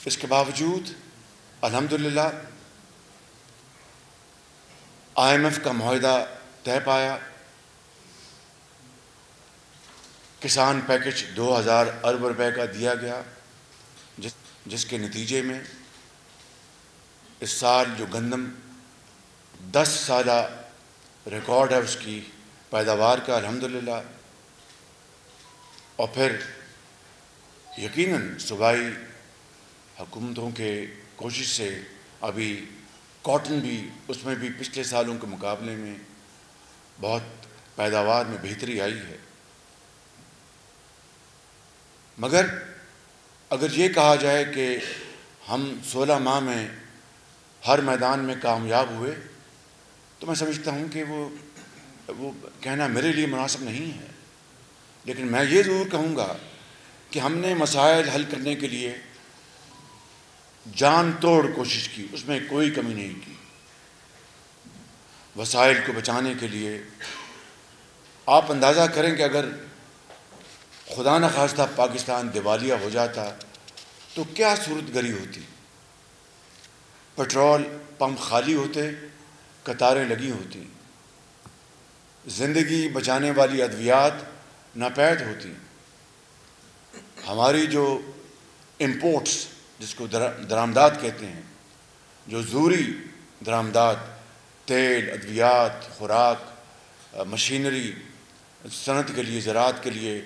اس کے باوجود الحمدللہ IMF کا معاہدہ طے پایا، کسان پیکج 2000 ارب روپے کا دیا گیا، جس کے نتیجے میں اس سال جو گندم 10 سالہ ریکارڈ ہے اس کی پیداوار کا الحمدللہ، اور پھر یقیناً صوبائی حکومتوں کے کوشش سے ابھی کاٹن بھی اس میں بھی پچھلے سالوں کے مقابلے میں بہت پیداوار میں بہتری آئی ہے۔ مگر اگر یہ کہا جائے کہ ہم 16 ماہ میں ہر میدان میں کامیاب ہوئے تو میں سمجھتا ہوں کہ وہ کہنا میرے لیے مناسب نہیں ہے، لیکن میں یہ ضرور کہوں گا کہ ہم نے مسائل حل کرنے کے لیے جان توڑ کوشش کی، اس میں کوئی کمی نہیں کی۔ وسائل کو بچانے کے لیے آپ اندازہ کریں کہ اگر خدا نخواستہ پاکستان دیوالیہ ہو جاتا تو کیا صورت گری ہوتی؟ پٹرول پمپ خالی ہوتے، قطاریں لگی ہوتی، زندگی بچانے والی ادویات ناپید ہوتی، ہماری جو امپورٹس جس کو درآمدات کہتے ہیں، جو ضروری درآمدات تیل، ادویات، خوراک، مشینری، صنعت کے لیے، زراعت کے لیے،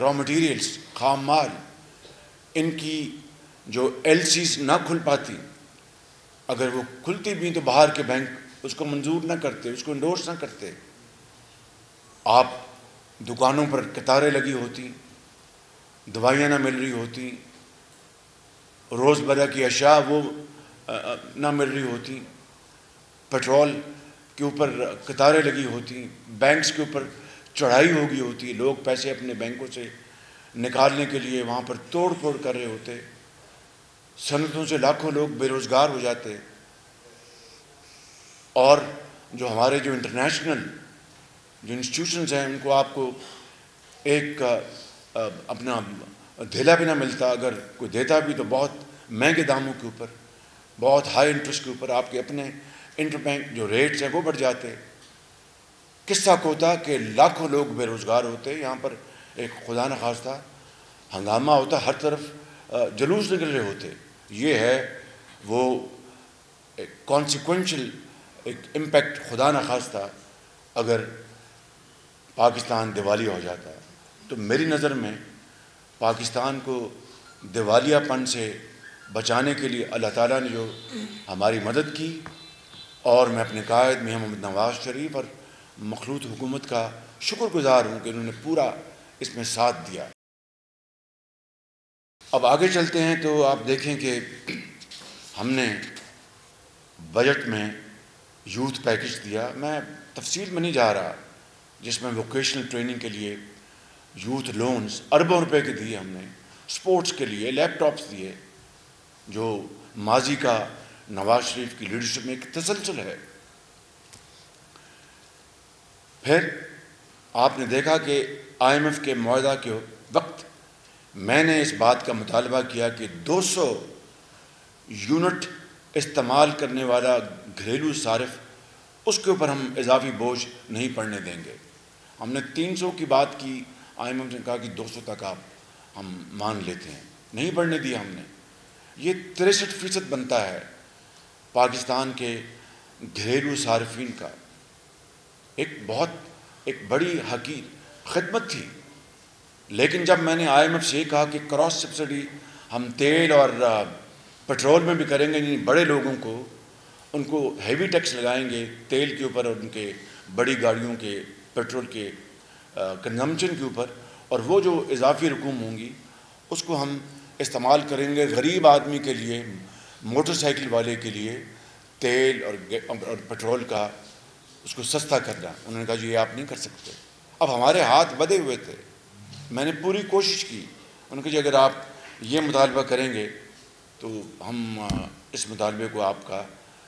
را مٹیریلز، خام مال، ان کی جو LCs نہ کھل پاتی، اگر وہ کھلتی بھی تو باہر کے بینک اس کو منظور نہ کرتے، اس کو انڈورس نہ کرتے، آپ دکانوں پر قطاریں لگی ہوتی، دوائیاں نہ مل رہی ہوتی، روزمرہ کی اشیاء وہ نہ مل رہی ہوتی، پیٹرول کے اوپر قطاریں لگی ہوتی، بینکس کے اوپر چڑھائی ہو گئی ہوتی، لوگ پیسے اپنے بینکوں سے نکالنے کے لیے وہاں پر توڑ پھوڑ کر رہے ہوتے، صنعتوں سے لاکھوں لوگ بے روزگار ہو جاتے، اور جو ہمارے جو انٹرنیشنل جو انسٹیٹیوشنز ہیں ان کو آپ کو ایک اپنا دھیلا بھی نہ ملتا، اگر کوئی دیتا بھی تو بہت مہنگے داموں کے اوپر، بہت ہائی انٹرسٹ کے اوپر، آپ کے اپنے انٹر بینک جو ریٹس ہیں وہ بڑھ جاتے۔ قصہ ہوتا کہ لاکھوں لوگ بے روزگار ہوتے، یہاں پر ایک خدا نخواستہ ہنگامہ ہوتا، ہر طرف جلوس نکل رہے ہوتے۔ یہ ہے وہ ایک کانسیکوینشل ایک امپیکٹ خدا نخواستہ اگر پاکستان دیوالیہ ہو جاتا ہے۔ تو میری نظر میں پاکستان کو دیوالیہ پن سے بچانے کے لیے اللہ تعالیٰ نے جو ہماری مدد کی، اور میں اپنے قائد میاں محمد نواز شریف اور مخلوط حکومت کا شکر گزار ہوں کہ انہوں نے پورا اس میں ساتھ دیا۔ اب آگے چلتے ہیں تو آپ دیکھیں کہ ہم نے بجٹ میں یوتھ پیکج دیا، میں تفصیل میں نہیں جا رہا، جس میں ووکیشنل ٹریننگ کے لیے یوتھ لونز اربوں روپے کے دیے، ہم نے سپورٹس کے لیے لیپ ٹاپس دیے، جو ماضی کا نواز شریف کی لیڈرشپ میں ایک تسلسل ہے۔ پھر آپ نے دیکھا کہ IMF کے معاہدہ کے وقت میں نے اس بات کا مطالبہ کیا کہ 200 یونٹ استعمال کرنے والا گھریلو صارف، اس کے اوپر ہم اضافی بوجھ نہیں پڑنے دیں گے۔ ہم نے 300 کی بات کی، IMF نے کہا کہ 200 تک آپ ہم مان لیتے ہیں، نہیں بڑھنے دیا ہم نے۔ یہ 63% بنتا ہے پاکستان کے گھریلو صارفین کا، ایک بڑی حقیقی خدمت تھی۔ لیکن جب میں نے IMF سے یہ کہا کہ کراس سبسڈی ہم تیل اور پیٹرول میں بھی کریں گے، یعنی بڑے لوگوں کو ان کو ہیوی ٹیکس لگائیں گے تیل کے اوپر اور ان کے بڑی گاڑیوں کے پیٹرول کے کنزمپشن کے اوپر، اور وہ جو اضافی رقوم ہوں گی اس کو ہم استعمال کریں گے غریب آدمی کے لیے، موٹر سائیکل والے کے لیے تیل اور پیٹرول کا اس کو سستا کرنا۔ انہوں نے کہا جی یہ آپ نہیں کر سکتے۔ اب ہمارے ہاتھ بدے ہوئے تھے، میں نے پوری کوشش کی، انہوں نے کہا جی اگر آپ یہ مطالبہ کریں گے تو ہم اس مطالبے کو آپ کا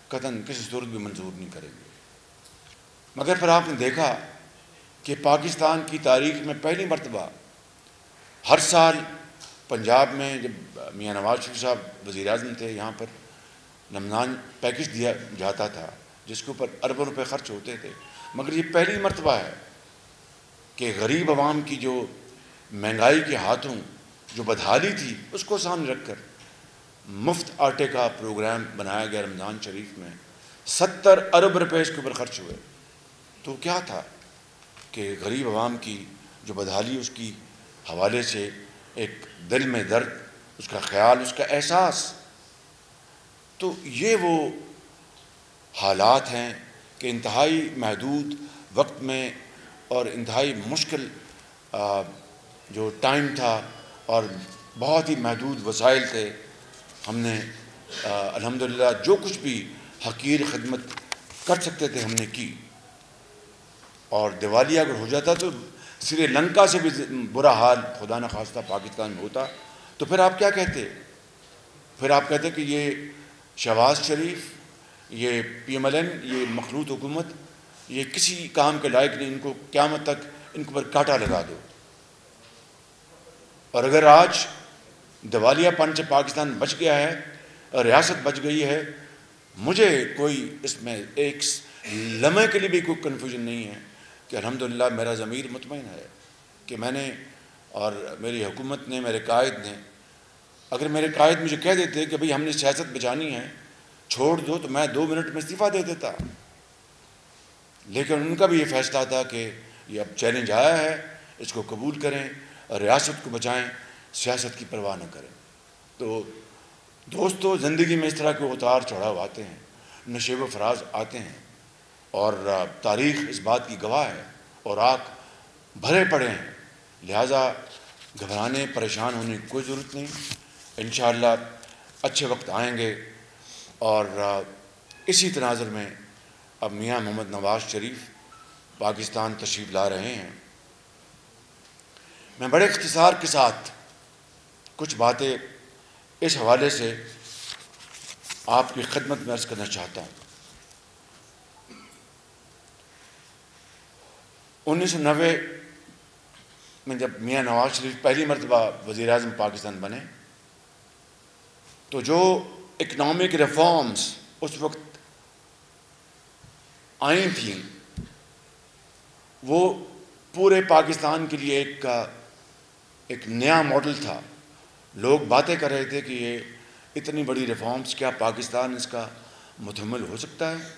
قطعاً کسی صورت بھی منظور نہیں کریں گے۔ مگر پھر آپ نے دیکھا کہ پاکستان کی تاریخ میں پہلی مرتبہ ہر سال پنجاب میں جب میاں نواز شریف صاحب وزیر اعظم تھے یہاں پر رمضان پیکج دیا جاتا تھا جس کے اوپر اربوں روپے خرچ ہوتے تھے، مگر یہ پہلی مرتبہ ہے کہ غریب عوام کی جو مہنگائی کے ہاتھوں جو بدحالی تھی اس کو سامنے رکھ کر مفت آٹے کا پروگرام بنایا گیا رمضان شریف میں، 70 ارب روپے اس کے اوپر خرچ ہوئے۔ تو کیا تھا کہ غریب عوام کی جو بدحالی اس کی حوالے سے ایک دل میں درد، اس کا خیال، اس کا احساس، تو یہ وہ حالات ہیں کہ انتہائی محدود وقت میں اور انتہائی مشکل جو ٹائم تھا اور بہت ہی محدود وسائل تھے، ہم نے الحمدللہ جو کچھ بھی حقیر خدمت کر سکتے تھے ہم نے کی۔ اور دیوالیہ اگر ہو جاتا تو سری لنکا سے بھی برا حال خدا نخواستہ پاکستان میں ہوتا، تو پھر آپ کیا کہتے؟ پھر آپ کہتے کہ یہ شہباز شریف، یہ PMLN، یہ مخلوط حکومت، یہ کسی کام کے لائق نہیں، ان کو قیامت تک ان کے اوپر کانٹا لگا دو۔ اور اگر آج دیوالیہ پن سے پاکستان بچ گیا ہے اور ریاست بچ گئی ہے، مجھے کوئی اس میں ایک لمحے کے لیے بھی کوئی کنفیوژن نہیں ہے کہ الحمدللہ میرا ضمیر مطمئن ہے کہ میں نے اور میری حکومت نے، میرے قائد نے، اگر میرے قائد مجھے کہہ دیتے کہ بھئی ہم نے سیاست بچانی ہے چھوڑ دو، تو میں 2 منٹ میں استعفیٰ دے دیتا، لیکن ان کا بھی یہ فیصلہ تھا کہ یہ اب چیلنج آیا ہے، اس کو قبول کریں اور ریاست کو بچائیں، سیاست کی پرواہ نہ کریں۔ تو دوستو، زندگی میں اس طرح کے اتار چڑھاؤ آتے ہیں، نشیب و فراز آتے ہیں، اور تاریخ اس بات کی گواہ ہے، اور آنکھ بھرے پڑے ہیں، لہٰذا گھبرانے پریشان ہونے کی کوئی ضرورت نہیں۔ انشاءاللہ اچھے وقت آئیں گے، اور اسی تناظر میں اب میاں محمد نواز شریف پاکستان تشریف لا رہے ہیں۔ میں بڑے اختصار کے ساتھ کچھ باتیں اس حوالے سے آپ کی خدمت میں عرض کرنا چاہتا ہوں۔ 1990 میں جب میاں نواز شریف پہلی مرتبہ وزیر اعظم پاکستان بنے، تو جو اکنامک ریفارمز اس وقت آئی تھیں وہ پورے پاکستان کے لیے ایک نیا ماڈل تھا۔ لوگ باتیں کر رہے تھے کہ یہ اتنی بڑی ریفارمز کیا پاکستان اس کا متحمل ہو سکتا ہے؟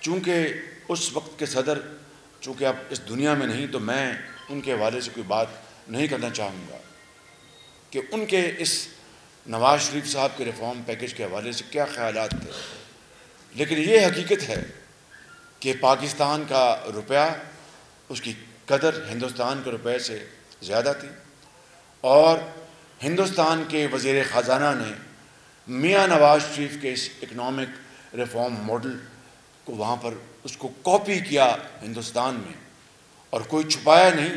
چونکہ اس وقت کے صدر چونکہ اب اس دنیا میں نہیں، تو میں ان کے حوالے سے کوئی بات نہیں کرنا چاہوں گا کہ ان کے اس نواز شریف صاحب کے ریفارم پیکج کے حوالے سے کیا خیالات تھے، لیکن یہ حقیقت ہے کہ پاکستان کا روپیہ، اس کی قدر ہندوستان کے روپے سے زیادہ تھی، اور ہندوستان کے وزیر خزانہ نے میاں نواز شریف کے اس اکنامک ریفارم ماڈل کو وہاں پر اس کو کاپی کیا ہندوستان میں، اور کوئی چھپایا نہیں